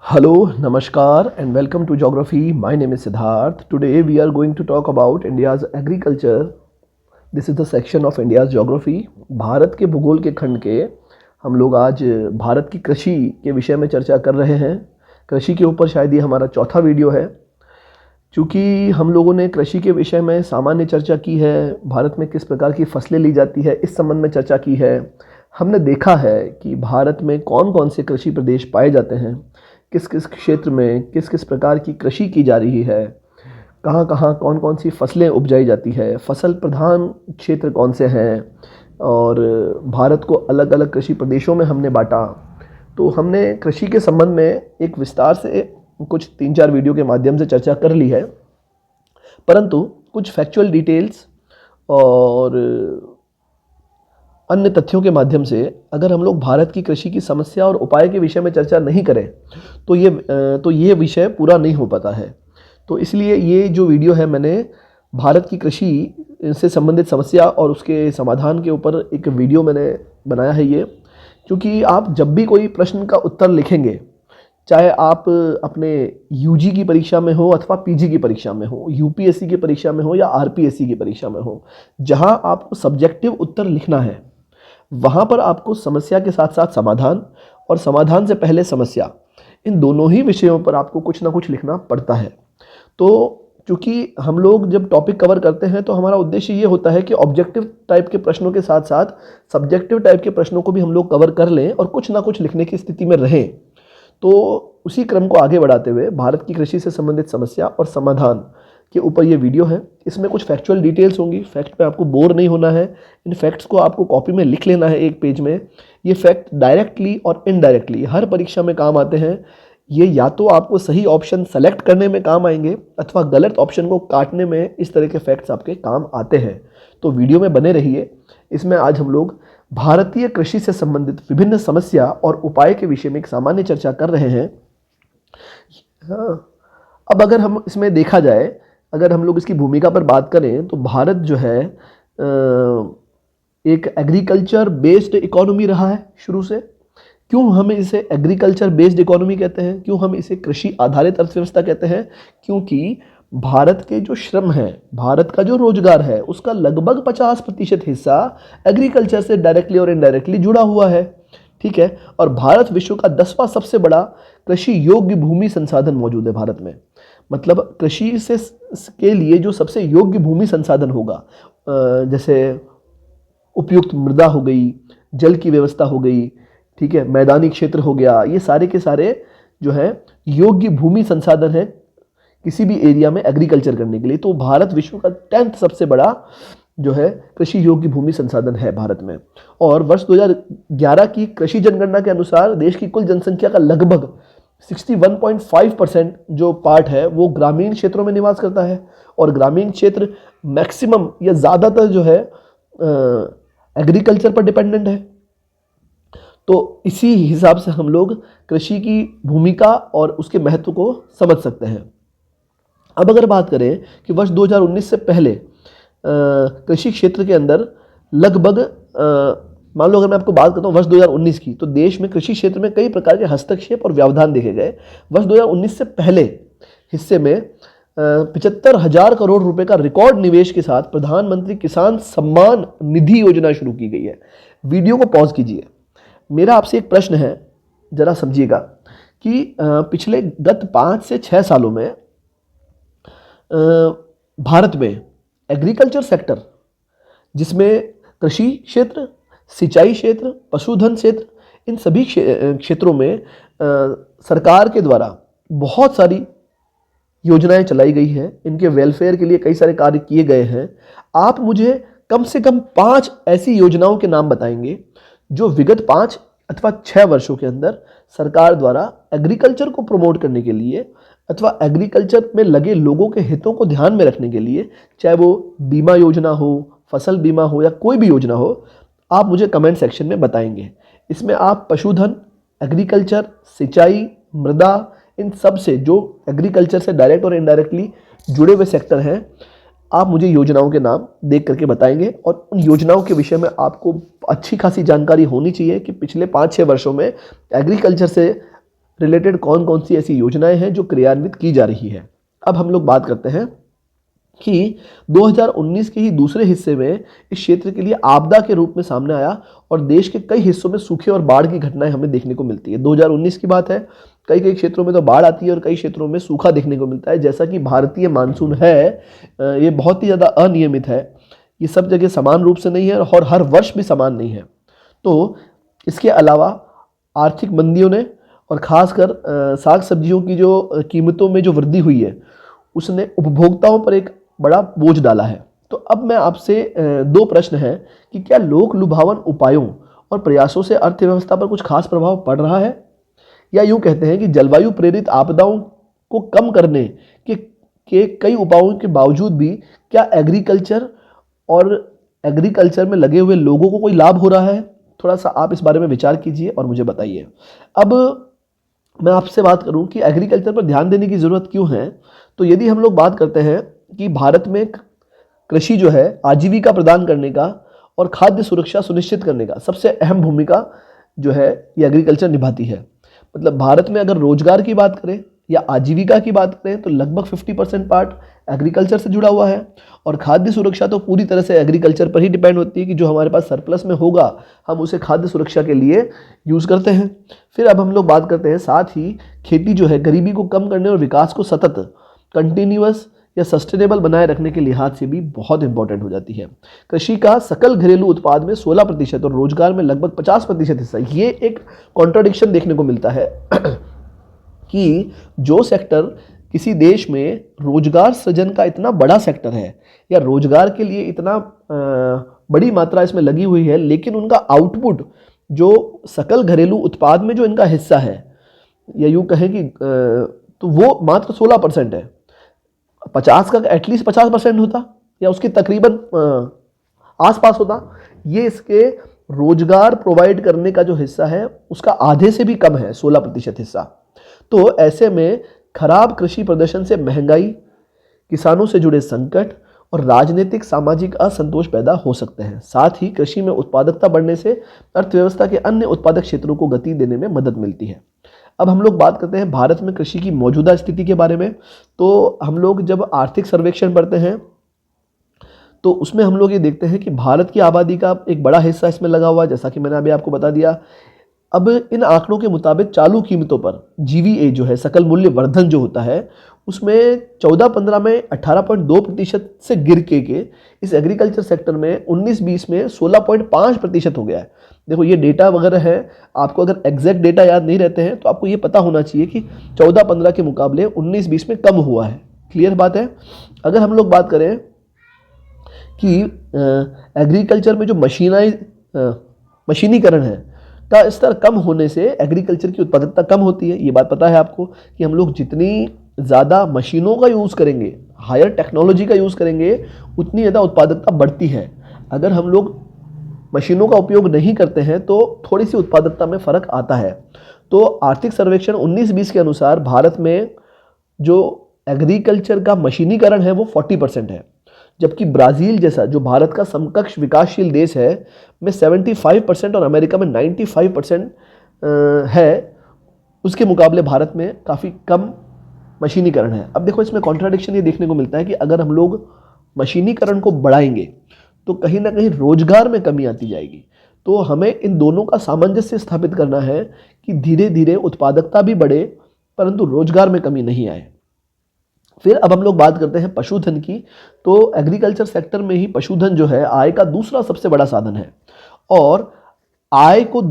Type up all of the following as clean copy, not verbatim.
Hello, Namaskar, and welcome to Geography. My name is Siddharth. Today we are going to talk about India's agriculture. This is the section of India's geography. Bharat के भूगोल के खंड के हम लोग आज भारत की कृषि के विषय में चर्चा कर रहे हैं। कृषि के ऊपर शायद ये हमारा चौथा वीडियो है। चूँकि हम लोगों ने कृषि के विषय में सामान्य चर्चा की है, भारत में किस प्रकार की फसलें ली जाती है इस संबंध में चर्चा की है। हमने देखा है कि भारत में कौन कौन से कृषि प्रदेश पाए जाते हैं, किस किस क्षेत्र में किस किस प्रकार की कृषि की जा रही है, कहाँ कहाँ कौन कौन सी फसलें उपजाई जाती है, फसल प्रधान क्षेत्र कौन से हैं, और भारत को अलग अलग कृषि प्रदेशों में हमने बांटा। तो हमने कृषि के संबंध में एक विस्तार से कुछ 3-4 वीडियो के माध्यम से चर्चा कर ली है, परंतु कुछ फैक्चुअल डिटेल्स और अन्य तथ्यों के माध्यम से अगर हम लोग भारत की कृषि की समस्या और उपाय के विषय में चर्चा नहीं करें तो ये विषय पूरा नहीं हो पाता है। तो इसलिए ये जो वीडियो है मैंने भारत की कृषि से संबंधित समस्या और उसके समाधान के ऊपर एक वीडियो मैंने बनाया है ये, क्योंकि आप जब भी कोई प्रश्न का उत्तर लिखेंगे, चाहे आप अपने यूजी की परीक्षा में हो अथवा पीजी की परीक्षा में हो, यूपीएससी की परीक्षा में हो या आरपीएससी की परीक्षा में हो, जहां आपको सब्जेक्टिव उत्तर लिखना है वहाँ पर आपको समस्या के साथ साथ समाधान और समाधान से पहले समस्या, इन दोनों ही विषयों पर आपको कुछ ना कुछ लिखना पड़ता है। तो चूँकि हम लोग जब टॉपिक कवर करते हैं तो हमारा उद्देश्य ये होता है कि ऑब्जेक्टिव टाइप के प्रश्नों के साथ साथ सब्जेक्टिव टाइप के प्रश्नों को भी हम लोग कवर कर लें और कुछ ना कुछ लिखने की स्थिति में रहें। तो उसी क्रम को आगे बढ़ाते हुए भारत की कृषि से संबंधित समस्या और समाधान के ऊपर ये वीडियो है। इसमें कुछ फैक्चुअल डिटेल्स होंगी, फैक्ट पे आपको बोर नहीं होना है। इन फैक्ट्स को आपको कॉपी में लिख लेना है एक पेज में। ये फैक्ट डायरेक्टली और इनडायरेक्टली हर परीक्षा में काम आते हैं। ये या तो आपको सही ऑप्शन सेलेक्ट करने में काम आएंगे अथवा गलत ऑप्शन को काटने में इस तरह के फैक्ट्स आपके काम आते हैं। तो वीडियो में बने रहिए। इसमें आज हम लोग भारतीय कृषि से संबंधित विभिन्न समस्या और उपाय के विषय में एक सामान्य चर्चा कर रहे हैं। अब अगर हम इसमें देखा जाए, अगर हम लोग इसकी भूमिका पर बात करें तो भारत जो है एक एग्रीकल्चर बेस्ड इकोनॉमी रहा है शुरू से। क्यों हम इसे एग्रीकल्चर बेस्ड इकोनॉमी कहते हैं, क्यों हम इसे कृषि आधारित अर्थव्यवस्था कहते हैं? क्योंकि भारत के जो श्रम है, भारत का जो रोजगार है, उसका लगभग 50% हिस्सा एग्रीकल्चर से डायरेक्टली और इनडायरेक्टली जुड़ा हुआ है। ठीक है, और भारत विश्व का 10वां सबसे बड़ा कृषि योग्य भूमि संसाधन मौजूद है भारत में। मतलब कृषि से के लिए जो सबसे योग्य भूमि संसाधन होगा, जैसे उपयुक्त मृदा हो गई, जल की व्यवस्था हो गई, ठीक है, मैदानी क्षेत्र हो गया, ये सारे के सारे जो है योग्य भूमि संसाधन है किसी भी एरिया में एग्रीकल्चर करने के लिए। तो भारत विश्व का 10th सबसे बड़ा जो है कृषि योग्य भूमि संसाधन है भारत में। और वर्ष 2011 की कृषि जनगणना के अनुसार देश की कुल जनसंख्या का लगभग 61.5% जो पार्ट है वो ग्रामीण क्षेत्रों में निवास करता है, और ग्रामीण क्षेत्र मैक्सिमम या ज़्यादातर जो है एग्रीकल्चर पर डिपेंडेंट है। तो इसी हिसाब से हम लोग कृषि की भूमिका और उसके महत्व को समझ सकते हैं। अब अगर बात करें कि वर्ष 2019 से पहले कृषि क्षेत्र के अंदर लगभग मान लो अगर मैं आपको बात करता हूँ वर्ष 2019 की, तो देश में कृषि क्षेत्र में कई प्रकार के हस्तक्षेप और व्यवधान देखे गए। वर्ष 2019 से पहले हिस्से में 75,000 करोड़ रुपए का रिकॉर्ड निवेश के साथ प्रधानमंत्री किसान सम्मान निधि योजना शुरू की गई है। वीडियो को पॉज कीजिए। मेरा आपसे एक प्रश्न है, जरा समझिएगा कि पिछले गत 5 से 6 सालों में भारत में एग्रीकल्चर सेक्टर, जिसमें कृषि क्षेत्र, सिंचाई क्षेत्र, पशुधन क्षेत्र, इन सभी क्षेत्रों में सरकार के द्वारा बहुत सारी योजनाएं चलाई गई हैं। इनके वेलफेयर के लिए कई सारे कार्य किए गए हैं। आप मुझे कम से कम 5 ऐसी योजनाओं के नाम बताएंगे जो विगत 5 अथवा 6 वर्षों के अंदर सरकार द्वारा एग्रीकल्चर को प्रमोट करने के लिए अथवा एग्रीकल्चर में लगे लोगों के हितों को ध्यान में रखने के लिए, चाहे वो बीमा योजना हो, फसल बीमा हो या कोई भी योजना हो, आप मुझे कमेंट सेक्शन में बताएंगे। इसमें आप पशुधन, एग्रीकल्चर, सिंचाई, मृदा, इन सब से जो एग्रीकल्चर से डायरेक्ट और इनडायरेक्टली जुड़े हुए सेक्टर हैं, आप मुझे योजनाओं के नाम देख करके बताएंगे। और उन योजनाओं के विषय में आपको अच्छी खासी जानकारी होनी चाहिए कि पिछले 5-6 वर्षों में एग्रीकल्चर से रिलेटेड कौन कौन सी ऐसी योजनाएं हैं जो क्रियान्वित की जा रही है। अब हम लोग बात करते हैं कि 2019 के ही दूसरे हिस्से में इस क्षेत्र के लिए आपदा के रूप में सामने आया और देश के कई हिस्सों में सूखे और बाढ़ की घटनाएं हमें देखने को मिलती है। 2019 की बात है, कई कई क्षेत्रों में तो बाढ़ आती है और कई क्षेत्रों में सूखा देखने को मिलता है। जैसा कि भारतीय मानसून है ये बहुत ही ज़्यादा अनियमित है, ये सब जगह समान रूप से नहीं है और हर वर्ष भी समान नहीं है। तो इसके अलावा आर्थिक मंदियों ने और ख़ासकर साग सब्जियों की जो कीमतों में जो वृद्धि हुई है उसने उपभोक्ताओं पर एक बड़ा बोझ डाला है। तो अब मैं आपसे दो प्रश्न हैं कि क्या लोक लुभावन उपायों और प्रयासों से अर्थव्यवस्था पर कुछ खास प्रभाव पड़ रहा है, या यूँ कहते हैं कि जलवायु प्रेरित आपदाओं को कम करने के कई उपायों के बावजूद भी क्या एग्रीकल्चर में लगे हुए लोगों को कोई लाभ हो रहा है? थोड़ा सा आप इस बारे में विचार कीजिए और मुझे बताइए। अब मैं आपसे बात करूं कि एग्रीकल्चर पर ध्यान देने की ज़रूरत क्यों है, तो यदि हम लोग बात करते हैं कि भारत में कृषि जो है आजीविका प्रदान करने का और खाद्य सुरक्षा सुनिश्चित करने का सबसे अहम भूमिका जो है ये एग्रीकल्चर निभाती है। मतलब भारत में अगर रोजगार की बात करें या आजीविका की बात करें तो लगभग 50% पार्ट एग्रीकल्चर से जुड़ा हुआ है और खाद्य सुरक्षा तो पूरी तरह से एग्रीकल्चर पर ही डिपेंड होती है कि जो हमारे पास सरप्लस में होगा हम उसे खाद्य सुरक्षा के लिए यूज़ करते हैं। फिर अब हम लोग बात करते हैं साथ ही खेती जो है गरीबी को कम करने और विकास को सतत कंटिन्यूअस या सस्टेनेबल बनाए रखने के लिहाज से भी बहुत इंपॉर्टेंट हो जाती है। कृषि का सकल घरेलू उत्पाद में 16% और रोजगार में लगभग 50% हिस्सा। ये एक कॉन्ट्राडिक्शन देखने को मिलता है कि जो सेक्टर किसी देश में रोजगार सृजन का इतना बड़ा सेक्टर है या रोजगार के लिए इतना बड़ी मात्रा इसमें लगी हुई है, लेकिन उनका आउटपुट जो सकल घरेलू उत्पाद में जो इनका हिस्सा है या यूँ कहें कि तो वो मात्र 16% है। 50 का एटलीस्ट 50% होता या उसके तकरीबन आसपास होता। ये इसके रोजगार प्रोवाइड करने का जो हिस्सा है उसका आधे से भी कम है, 16% हिस्सा। तो ऐसे में खराब कृषि प्रदर्शन से महंगाई, किसानों से जुड़े संकट और राजनीतिक सामाजिक असंतोष पैदा हो सकते हैं। साथ ही कृषि में उत्पादकता बढ़ने से अर्थव्यवस्था के अन्य उत्पादक क्षेत्रों को गति देने में मदद मिलती है। अब हम लोग बात करते हैं भारत में कृषि की मौजूदा स्थिति के बारे में। तो हम लोग जब आर्थिक सर्वेक्षण पढ़ते हैं तो उसमें हम लोग ये देखते हैं कि भारत की आबादी का एक बड़ा हिस्सा इसमें लगा हुआ है, जैसा कि मैंने अभी आपको बता दिया। अब इन आंकड़ों के मुताबिक चालू कीमतों पर जीवीए जो है सकल मूल्य वर्धन जो होता है उसमें 14-15 में 18.2% से गिर के इस एग्रीकल्चर सेक्टर में 19-20 में 16.5% हो गया है। देखो ये डेटा वगैरह है, आपको अगर एग्जैक्ट डेटा याद नहीं रहते हैं तो आपको ये पता होना चाहिए कि 14-15 के मुकाबले 19-20 में कम हुआ है। क्लियर बात है। अगर हम लोग बात करें कि एग्रीकल्चर में जो मशीनीकरण है का स्तर कम होने से एग्रीकल्चर की उत्पादकता कम होती है। ये बात पता है आपको कि हम लोग जितनी ज़्यादा मशीनों का यूज़ करेंगे, हायर टेक्नोलॉजी का यूज़ करेंगे, उतनी ज़्यादा उत्पादकता बढ़ती है। अगर हम लोग मशीनों का उपयोग नहीं करते हैं तो थोड़ी सी उत्पादकता में फ़र्क आता है। तो आर्थिक सर्वेक्षण 19-20 के अनुसार भारत में जो एग्रीकल्चर का मशीनीकरण है वो 40% है, जबकि ब्राज़ील जैसा जो भारत का समकक्ष विकासशील देश है में 75% और अमेरिका में 95% है, उसके मुकाबले भारत में काफ़ी कम मशीनीकरण है। अब देखो इसमें कॉन्ट्राडिक्शन ये देखने को मिलता है कि अगर हम लोग मशीनीकरण को बढ़ाएंगे तो कहीं ना कहीं रोजगार में कमी आती जाएगी। तो हमें इन दोनों का सामंजस्य स्थापित करना है कि धीरे धीरे उत्पादकता भी बढ़े परंतु रोजगार में कमी नहीं आए। फिर अब हम लोग बात करते हैं पशुधन की। तो एग्रीकल्चर सेक्टर में ही पशुधन जो है आय का दूसरा सबसे बड़ा साधन है और आय को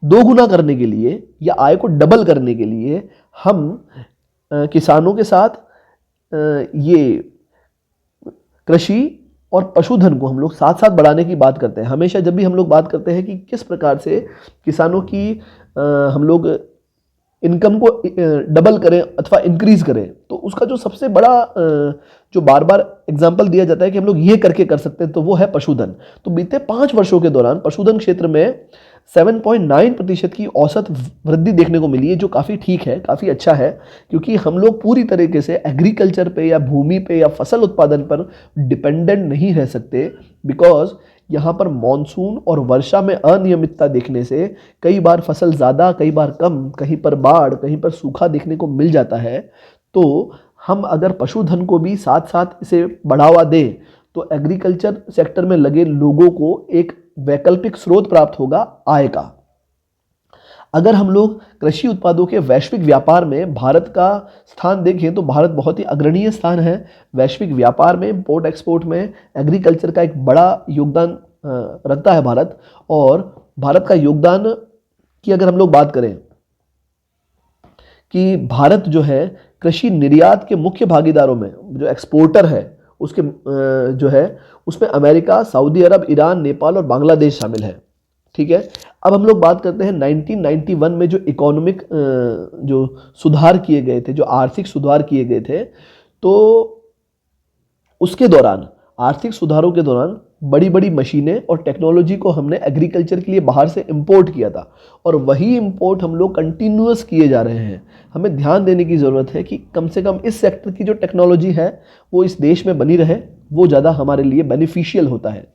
दोगुना करने के लिए या आय को डबल करने के लिए हम किसानों के साथ ये कृषि और पशुधन को हम लोग साथ साथ बढ़ाने की बात करते हैं। हमेशा जब भी हम लोग बात करते हैं कि किस प्रकार से किसानों की हम लोग इनकम को डबल करें अथवा इंक्रीज करें, तो उसका जो सबसे बड़ा जो बार बार एग्जाम्पल दिया जाता है कि हम लोग ये करके कर सकते हैं तो वो है पशुधन। तो बीते 5 वर्षों के दौरान पशुधन क्षेत्र में 7.9% की औसत वृद्धि देखने को मिली है, जो काफ़ी ठीक है, काफ़ी अच्छा है, क्योंकि हम लोग पूरी तरीके से एग्रीकल्चर पे या भूमि पे या फसल उत्पादन पर डिपेंडेंट नहीं रह सकते। बिकॉज यहाँ पर मॉनसून और वर्षा में अनियमितता देखने से कई बार फसल ज़्यादा, कई बार कम, कहीं पर बाढ़, कहीं पर सूखा देखने को मिल जाता है। तो हम अगर पशुधन को भी साथ साथ इसे बढ़ावा दें तो एग्रीकल्चर सेक्टर में लगे लोगों को एक वैकल्पिक स्रोत प्राप्त होगा आय का। अगर हम लोग कृषि उत्पादों के वैश्विक व्यापार में भारत का स्थान देखें तो भारत बहुत ही अग्रणीय स्थान है। वैश्विक व्यापार में इम्पोर्ट एक्सपोर्ट में एग्रीकल्चर का एक बड़ा योगदान रखता है भारत। और भारत का योगदान की अगर हम लोग बात करें कि भारत जो है कृषि निर्यात के मुख्य भागीदारों में जो एक्सपोर्टर है उसके जो है उसमें अमेरिका, सऊदी अरब, ईरान, नेपाल और बांग्लादेश शामिल है। ठीक है। अब हम लोग बात करते हैं 1991 में जो इकोनॉमिक जो सुधार किए गए थे, जो आर्थिक सुधार किए गए थे, तो उसके दौरान आर्थिक सुधारों के दौरान बड़ी बड़ी मशीनें और टेक्नोलॉजी को हमने एग्रीकल्चर के लिए बाहर से इंपोर्ट किया था और वही इंपोर्ट हम लोग कंटिन्यूअस किए जा रहे हैं। हमें ध्यान देने की ज़रूरत है कि कम से कम इस सेक्टर की जो टेक्नोलॉजी है वो इस देश में बनी रहे, वो ज़्यादा हमारे लिए बेनिफिशियल होता है।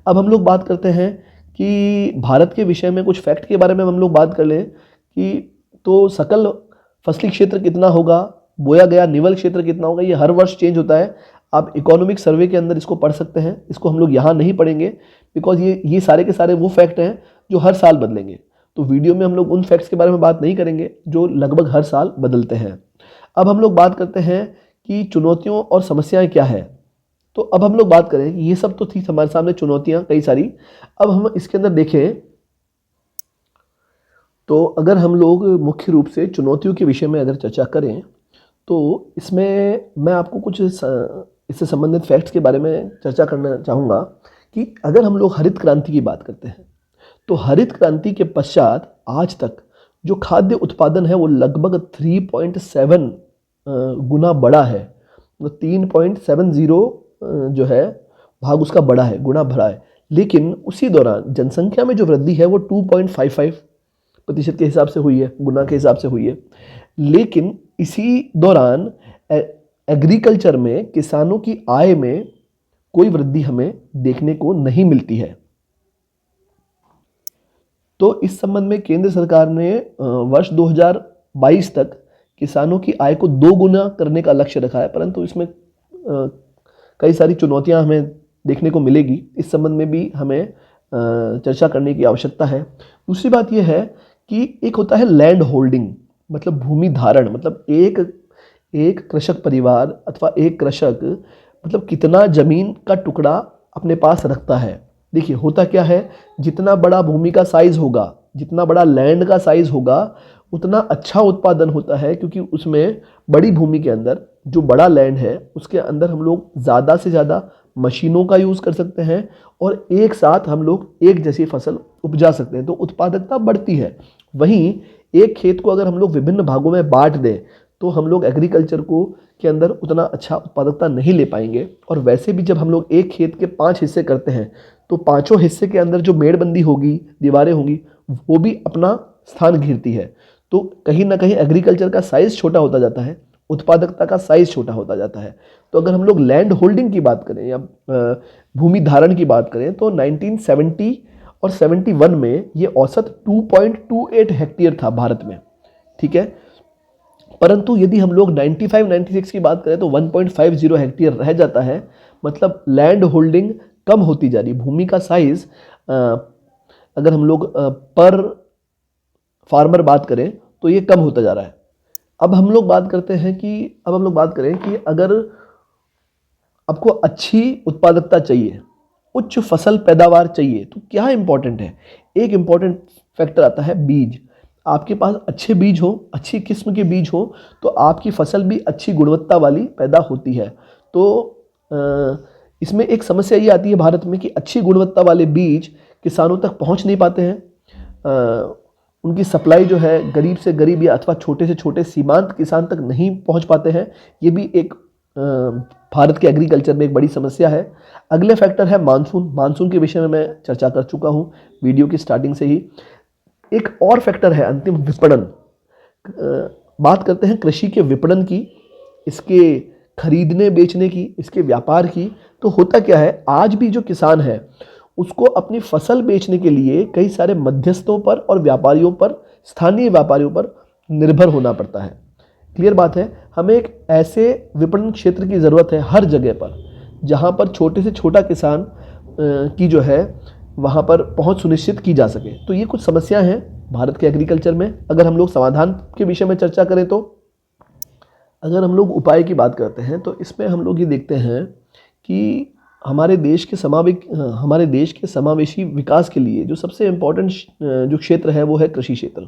अब हम लोग बात करते हैं कि भारत के विषय में कुछ फैक्ट के बारे में हम लोग बात कर लें कि तो सकल फसली क्षेत्र कितना होगा, बोया गया निवल क्षेत्र कितना होगा, ये हर वर्ष चेंज होता है। आप इकोनॉमिक सर्वे के अंदर इसको पढ़ सकते हैं, इसको हम लोग यहाँ नहीं पढ़ेंगे बिकॉज ये सारे के सारे वो फैक्ट हैं जो हर साल बदलेंगे। तो वीडियो में हम लोग उन फैक्ट्स के बारे में बात नहीं करेंगे जो लगभग हर साल बदलते हैं। अब हम लोग बात करते हैं कि चुनौतियों और समस्याएं क्या है। तो अब हम लोग बात करें कि ये सब तो थी हमारे सामने चुनौतियां कई सारी। अब हम इसके अंदर देखें तो अगर हम लोग मुख्य रूप से चुनौतियों के विषय में अगर चर्चा करें तो इसमें मैं आपको कुछ इससे संबंधित फैक्ट्स के बारे में चर्चा करना चाहूँगा कि अगर हम लोग हरित क्रांति की बात करते हैं तो हरित क्रांति के पश्चात आज तक जो खाद्य उत्पादन है वो लगभग 3.7 गुना बढ़ा है। तो 3.70 जो है भाग उसका बढ़ा है, गुना बढ़ा है। लेकिन उसी दौरान जनसंख्या में जो वृद्धि है वो 2.55% के हिसाब से हुई है, गुना के हिसाब से हुई है। लेकिन इसी दौरान एग्रीकल्चर में किसानों की आय में कोई वृद्धि हमें देखने को नहीं मिलती है। तो इस संबंध में केंद्र सरकार ने वर्ष 2022 तक किसानों की आय को 2 गुना करने का लक्ष्य रखा है, परंतु इसमें कई सारी चुनौतियां हमें देखने को मिलेगी। इस संबंध में भी हमें चर्चा करने की आवश्यकता है। दूसरी बात यह है कि एक होता है लैंड होल्डिंग, मतलब भूमि धारण, मतलब एक कृषक परिवार अथवा एक कृषक मतलब कितना जमीन का टुकड़ा अपने पास रखता है। देखिए होता क्या है, जितना बड़ा भूमि का साइज होगा, जितना बड़ा लैंड का साइज होगा उतना अच्छा उत्पादन होता है, क्योंकि उसमें बड़ी भूमि के अंदर जो बड़ा लैंड है उसके अंदर हम लोग ज़्यादा से ज़्यादा मशीनों का यूज़ कर सकते हैं और एक साथ हम लोग एक जैसी फसल उपजा सकते हैं, तो उत्पादकता बढ़ती है। वहीं एक खेत को अगर हम लोग विभिन्न भागों में बांट दें तो हम लोग एग्रीकल्चर को के अंदर उतना अच्छा उत्पादकता नहीं ले पाएंगे। और वैसे भी जब हम लोग एक खेत के 5 हिस्से करते हैं तो पांचों हिस्से के अंदर जो मेड़बंदी होगी, दीवारें होंगी, वो भी अपना स्थान घेरती है। तो कहीं ना कहीं एग्रीकल्चर का साइज छोटा होता जाता है, उत्पादकता का साइज छोटा होता जाता है। तो अगर हम लोग लैंड होल्डिंग की बात करें या भूमि धारण की बात करें तो 1970 और 71 में ये औसत 2.28 हेक्टेयर था भारत में। ठीक है। परंतु यदि हम लोग 95-96 की बात करें तो 1.50 हेक्टेयर रह जाता है। मतलब लैंड होल्डिंग कम होती जा रही, भूमि का साइज अगर हम लोग पर फार्मर बात करें तो ये कम होता जा रहा है। अब हम लोग बात करें कि अगर आपको अच्छी उत्पादकता चाहिए, उच्च फसल पैदावार चाहिए, तो क्या इंपॉर्टेंट है? एक इंपॉर्टेंट फैक्टर आता है बीज। आपके पास अच्छे बीज हो, अच्छी किस्म के बीज हो तो आपकी फसल भी अच्छी गुणवत्ता वाली पैदा होती है। तो इसमें एक समस्या ये आती है भारत में कि अच्छी गुणवत्ता वाले बीज किसानों तक पहुंच नहीं पाते हैं। उनकी सप्लाई जो है गरीब से गरीब या अथवा छोटे से छोटे सीमांत किसान तक नहीं पहुंच पाते हैं। ये भी एक भारत के एग्रीकल्चर में एक बड़ी समस्या है। अगले फैक्टर है मानसून। मानसून के विषय में मैं चर्चा कर चुका हूँ वीडियो की स्टार्टिंग से ही। एक और फैक्टर है अंतिम, विपणन। बात करते हैं कृषि के विपणन की, इसके खरीदने बेचने की, इसके व्यापार की। तो होता क्या है, आज भी जो किसान है उसको अपनी फसल बेचने के लिए कई सारे मध्यस्थों पर और व्यापारियों पर, स्थानीय व्यापारियों पर निर्भर होना पड़ता है। क्लियर बात है। हमें एक ऐसे विपणन क्षेत्र की ज़रूरत है हर जगह पर, जहाँ पर छोटे से छोटा किसान की जो है वहाँ पर पहुँच सुनिश्चित की जा सके। तो ये कुछ समस्याएं हैं भारत के एग्रीकल्चर में। अगर हम लोग समाधान के विषय में चर्चा करें तो अगर हम लोग उपाय की बात करते हैं तो इसमें हम लोग ये देखते हैं कि हमारे देश के समावेशी विकास के लिए जो सबसे इम्पोर्टेंट जो क्षेत्र है वो है कृषि क्षेत्र।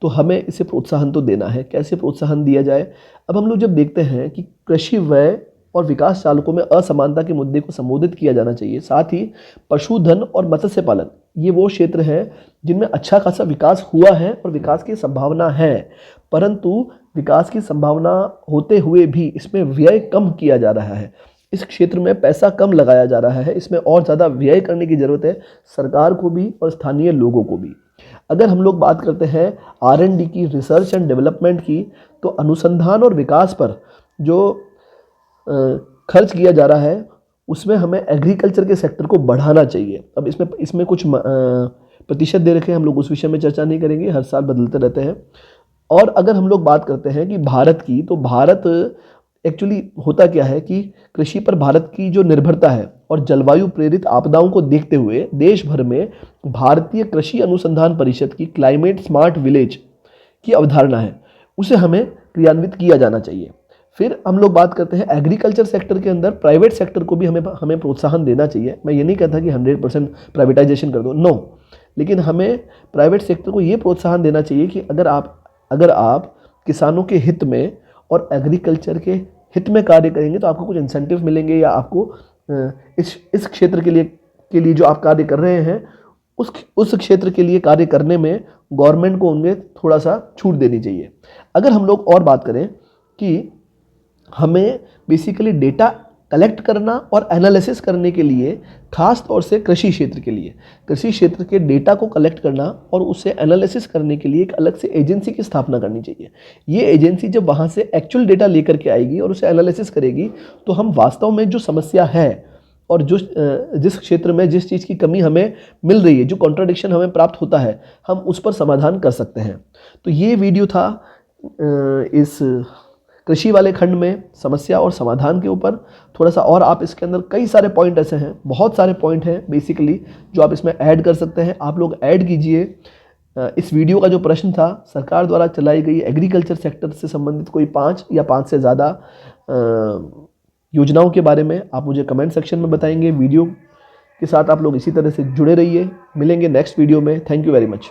तो हमें इसे प्रोत्साहन तो देना है। कैसे प्रोत्साहन दिया जाए? अब हम लोग जब देखते हैं कि कृषि व्यय और विकास चालकों में असमानता के मुद्दे को संबोधित किया जाना चाहिए। साथ ही पशुधन और मत्स्य पालन, ये वो क्षेत्र है जिनमें अच्छा खासा विकास हुआ है और विकास की संभावना है, परंतु विकास की संभावना होते हुए भी इसमें व्यय कम किया जा रहा है। इस क्षेत्र में पैसा कम लगाया जा रहा है। इसमें और ज़्यादा व्यय करने की ज़रूरत है, सरकार को भी और स्थानीय लोगों को भी। अगर हम लोग बात करते हैं R&D की, रिसर्च एंड डेवलपमेंट की, तो अनुसंधान और विकास पर जो खर्च किया जा रहा है उसमें हमें एग्रीकल्चर के सेक्टर को बढ़ाना चाहिए। अब इसमें कुछ प्रतिशत दे रखे हैं, हम लोग उस विषय में चर्चा नहीं करेंगे, हर साल बदलते रहते हैं। और अगर हम लोग बात करते हैं कि भारत की, तो भारत एक्चुअली होता क्या है कि कृषि पर भारत की जो निर्भरता है और जलवायु प्रेरित आपदाओं को देखते हुए देश भर में भारतीय कृषि अनुसंधान परिषद की क्लाइमेट स्मार्ट विलेज की अवधारणा है, उसे हमें क्रियान्वित किया जाना चाहिए। फिर हम लोग बात करते हैं एग्रीकल्चर सेक्टर के अंदर प्राइवेट सेक्टर को भी हमें प्रोत्साहन देना चाहिए। मैं ये नहीं कहता कि 100% प्राइवेटाइजेशन कर दो, नो, लेकिन हमें प्राइवेट सेक्टर को ये प्रोत्साहन देना चाहिए कि अगर आप किसानों के हित में और एग्रीकल्चर के हित में कार्य करेंगे तो आपको कुछ इंसेंटिव मिलेंगे, या आपको इस क्षेत्र के लिए जो आप कार्य कर रहे हैं उस क्षेत्र के लिए कार्य करने में गवर्नमेंट को उनमें थोड़ा सा छूट देनी चाहिए। अगर हम लोग और बात करें कि हमें बेसिकली डेटा कलेक्ट करना और एनालिसिस करने के लिए, खास तौर से कृषि क्षेत्र के डेटा को कलेक्ट करना और उसे एनालिसिस करने के लिए एक अलग से एजेंसी की स्थापना करनी चाहिए। ये एजेंसी जब वहाँ से एक्चुअल डेटा लेकर के आएगी और उसे एनालिसिस करेगी, तो हम वास्तव में जो समस्या है और जिस क्षेत्र में जिस चीज़ की कमी हमें मिल रही है, जो कॉन्ट्राडिक्शन हमें प्राप्त होता है, हम उस पर समाधान कर सकते हैं। तो ये वीडियो था इस कृषि वाले खंड में समस्या और समाधान के ऊपर। थोड़ा सा और आप इसके अंदर कई सारे पॉइंट ऐसे हैं, बहुत सारे पॉइंट हैं बेसिकली जो आप इसमें ऐड कर सकते हैं। आप लोग ऐड कीजिए। इस वीडियो का जो प्रश्न था, सरकार द्वारा चलाई गई एग्रीकल्चर सेक्टर से संबंधित कोई 5 या 5 से ज़्यादा योजनाओं के बारे में आप मुझे कमेंट सेक्शन में बताएंगे। वीडियो के साथ आप लोग इसी तरह से जुड़े रहिए। मिलेंगे नेक्स्ट वीडियो में। Thank you very much.